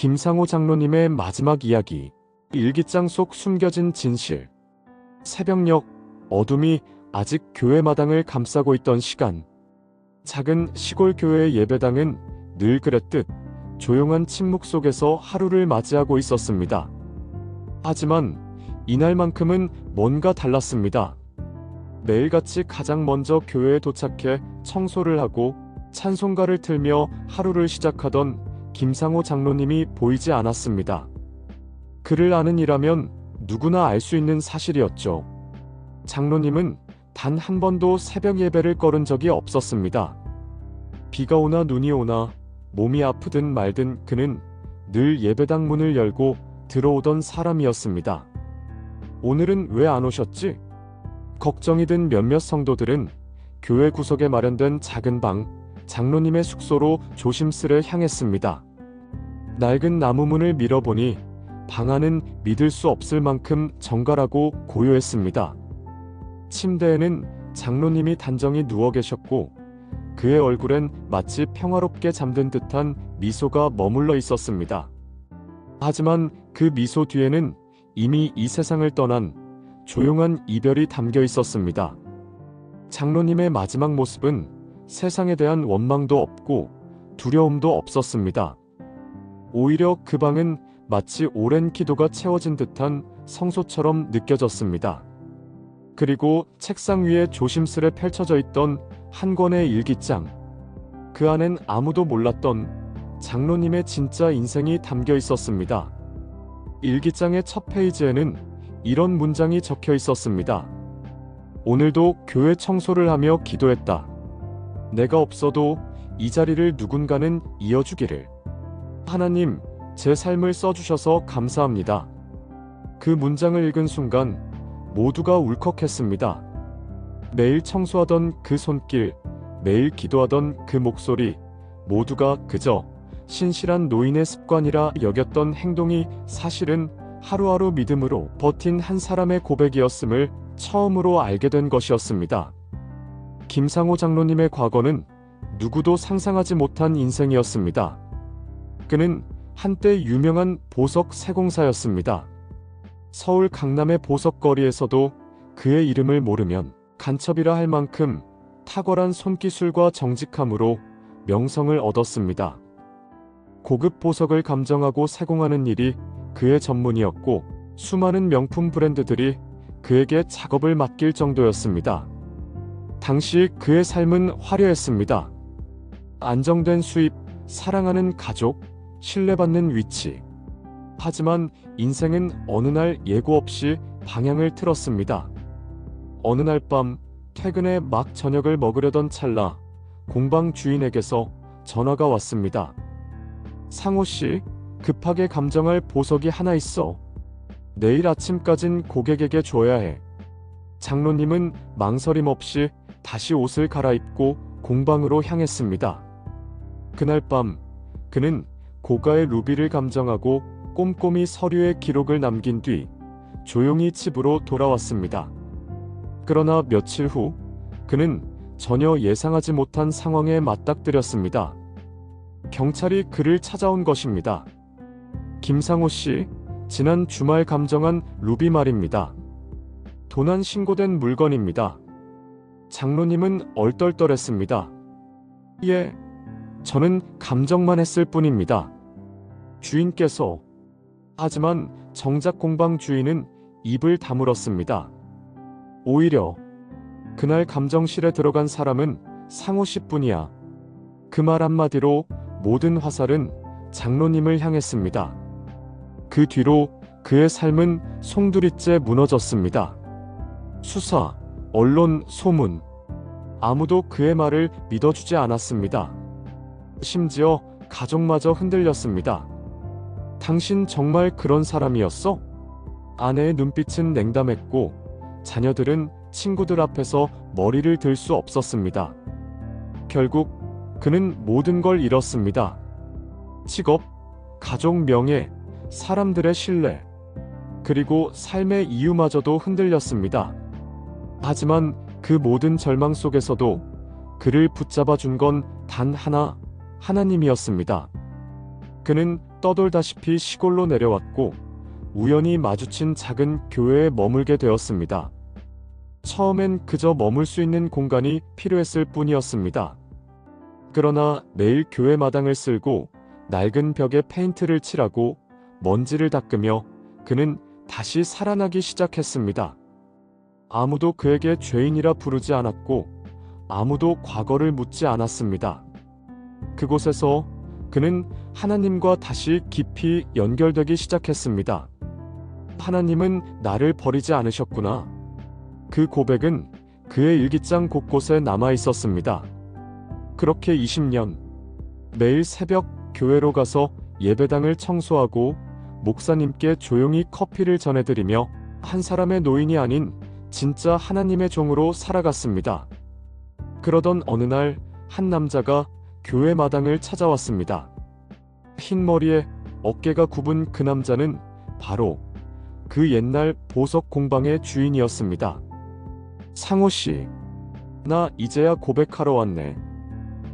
김상호 장로님의 마지막 이야기. 일기장 속 숨겨진 진실. 새벽녘, 어둠이 아직 교회 마당을 감싸고 있던 시간. 작은 시골 교회의 예배당은 늘 그랬듯 조용한 침묵 속에서 하루를 맞이하고 있었습니다. 하지만 이날만큼은 뭔가 달랐습니다. 매일같이 가장 먼저 교회에 도착해 청소를 하고 찬송가를 틀며 하루를 시작하던 김상호 장로님이 보이지 않았습니다. 그를 아는 이라면 누구나 알 수 있는 사실이었죠. 장로님은 단 한 번도 새벽 예배를 꺼른 적이 없었습니다. 비가 오나 눈이 오나 몸이 아프든 말든 그는 늘 예배당 문을 열고 들어오던 사람이었습니다. 오늘은 왜 안 오셨지? 걱정이 든 몇몇 성도들은 교회 구석에 마련된 작은 방, 장로님의 숙소로 조심스레 향했습니다. 낡은 나무 문을 밀어보니 방 안은 믿을 수 없을 만큼 정갈하고 고요했습니다. 침대에는 장로님이 단정히 누워 계셨고 그의 얼굴엔 마치 평화롭게 잠든 듯한 미소가 머물러 있었습니다. 하지만 그 미소 뒤에는 이미 이 세상을 떠난 조용한 이별이 담겨 있었습니다. 장로님의 마지막 모습은 세상에 대한 원망도 없고 두려움도 없었습니다. 오히려 그 방은 마치 오랜 기도가 채워진 듯한 성소처럼 느껴졌습니다. 그리고 책상 위에 조심스레 펼쳐져 있던 한 권의 일기장. 그 안엔 아무도 몰랐던 장로님의 진짜 인생이 담겨 있었습니다. 일기장의 첫 페이지에는 이런 문장이 적혀 있었습니다. 오늘도 교회 청소를 하며 기도했다. 내가 없어도 이 자리를 누군가는 이어주기를. 하나님, 제 삶을 써주셔서 감사합니다. 그 문장을 읽은 순간 모두가 울컥했습니다. 매일 청소하던 그 손길, 매일 기도하던 그 목소리, 모두가 그저 신실한 노인의 습관이라 여겼던 행동이 사실은 하루하루 믿음으로 버틴 한 사람의 고백이었음을 처음으로 알게 된 것이었습니다. 김상호 장로님의 과거는 누구도 상상하지 못한 인생이었습니다. 그는 한때 유명한 보석 세공사였습니다. 서울 강남의 보석거리에서도 그의 이름을 모르면 간첩이라 할 만큼 탁월한 손기술과 정직함으로 명성을 얻었습니다. 고급 보석을 감정하고 세공하는 일이 그의 전문이었고 수많은 명품 브랜드들이 그에게 작업을 맡길 정도였습니다. 당시 그의 삶은 화려했습니다. 안정된 수입, 사랑하는 가족, 신뢰받는 위치. 하지만 인생은 어느 날 예고 없이 방향을 틀었습니다. 어느 날 밤 퇴근에 막 저녁을 먹으려던 찰나 공방 주인에게서 전화가 왔습니다. 상호 씨, 급하게 감정할 보석이 하나 있어. 내일 아침까진 고객에게 줘야 해. 장로님은 망설임 없이 다시 옷을 갈아입고 공방으로 향했습니다. 그날 밤 그는 고가의 루비를 감정하고 꼼꼼히 서류에 기록을 남긴 뒤 조용히 집으로 돌아왔습니다. 그러나 며칠 후 그는 전혀 예상하지 못한 상황에 맞닥뜨렸습니다. 경찰이 그를 찾아온 것입니다. 김상호 씨, 지난 주말 감정한 루비 말입니다. 도난 신고된 물건입니다. 장로님은 얼떨떨했습니다. 예, 저는 감정만 했을 뿐입니다. 주인께서. 하지만 정작 공방 주인은 입을 다물었습니다. 오히려 그날 감정실에 들어간 사람은 상호 씨뿐이야. 그 말 한마디로 모든 화살은 장로님을 향했습니다. 그 뒤로 그의 삶은 송두리째 무너졌습니다. 수사, 언론, 소문. 아무도 그의 말을 믿어주지 않았습니다. 심지어 가족마저 흔들렸습니다. 당신 정말 그런 사람이었어? 아내의 눈빛은 냉담했고 자녀들은 친구들 앞에서 머리를 들 수 없었습니다. 결국 그는 모든 걸 잃었습니다. 직업, 가족 명예, 사람들의 신뢰, 그리고 삶의 이유마저도 흔들렸습니다. 하지만 그 모든 절망 속에서도 그를 붙잡아 준 건 단 하나, 하나님이었습니다. 그는 떠돌다시피 시골로 내려왔고 우연히 마주친 작은 교회에 머물게 되었습니다. 처음엔 그저 머물 수 있는 공간이 필요했을 뿐이었습니다. 그러나 매일 교회 마당을 쓸고 낡은 벽에 페인트를 칠하고 먼지를 닦으며 그는 다시 살아나기 시작했습니다. 아무도 그에게 죄인이라 부르지 않았고 아무도 과거를 묻지 않았습니다. 그곳에서 그는 하나님과 다시 깊이 연결되기 시작했습니다. 하나님은 나를 버리지 않으셨구나. 그 고백은 그의 일기장 곳곳에 남아 있었습니다. 그렇게 20년, 매일 새벽 교회로 가서 예배당을 청소하고 목사님께 조용히 커피를 전해드리며 한 사람의 노인이 아닌 진짜 하나님의 종으로 살아갔습니다. 그러던 어느 날 한 남자가 교회 마당을 찾아왔습니다. 흰 머리에 어깨가 굽은 그 남자는 바로 그 옛날 보석 공방의 주인이었습니다. 상호 씨, 나 이제야 고백하러 왔네.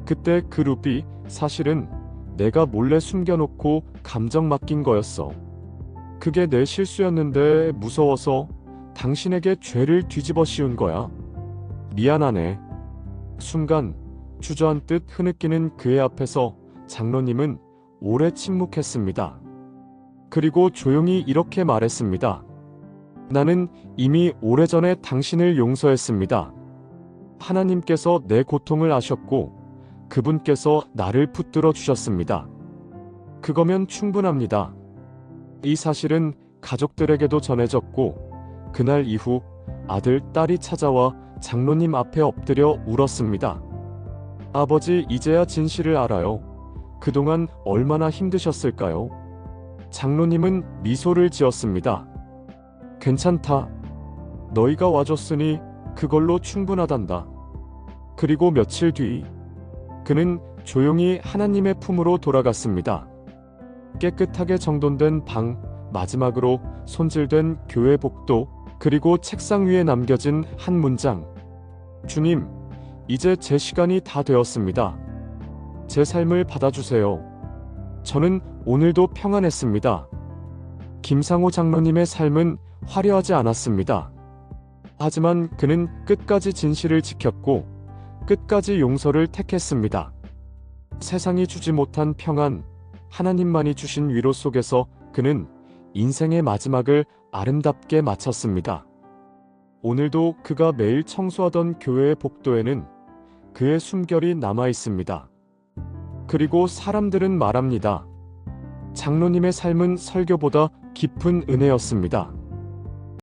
그때 그 루비 사실은 내가 몰래 숨겨놓고 감정 맡긴 거였어. 그게 내 실수였는데 무서워서 당신에게 죄를 뒤집어 씌운 거야. 미안하네. 순간 주저앉듯 흐느끼는 그의 앞에서 장로님은 오래 침묵했습니다. 그리고 조용히 이렇게 말했습니다. 나는 이미 오래전에 당신을 용서했습니다. 하나님께서 내 고통을 아셨고 그분께서 나를 붙들어 주셨습니다. 그거면 충분합니다. 이 사실은 가족들에게도 전해졌고 그날 이후 아들, 딸이 찾아와 장로님 앞에 엎드려 울었습니다. 아버지, 이제야 진실을 알아요. 그동안 얼마나 힘드셨을까요? 장로님은 미소를 지었습니다. 괜찮다. 너희가 와줬으니 그걸로 충분하단다. 그리고 며칠 뒤 그는 조용히 하나님의 품으로 돌아갔습니다. 깨끗하게 정돈된 방, 마지막으로 손질된 교회 복도, 그리고 책상 위에 남겨진 한 문장. 주님, 이제 제 시간이 다 되었습니다. 제 삶을 받아주세요. 저는 오늘도 평안했습니다. 김상호 장로님의 삶은 화려하지 않았습니다. 하지만 그는 끝까지 진실을 지켰고 끝까지 용서를 택했습니다. 세상이 주지 못한 평안, 하나님만이 주신 위로 속에서 그는 인생의 마지막을 아름답게 마쳤습니다. 오늘도 그가 매일 청소하던 교회의 복도에는 그의 숨결이 남아 있습니다. 그리고 사람들은 말합니다. 장로님의 삶은 설교보다 깊은 은혜였습니다.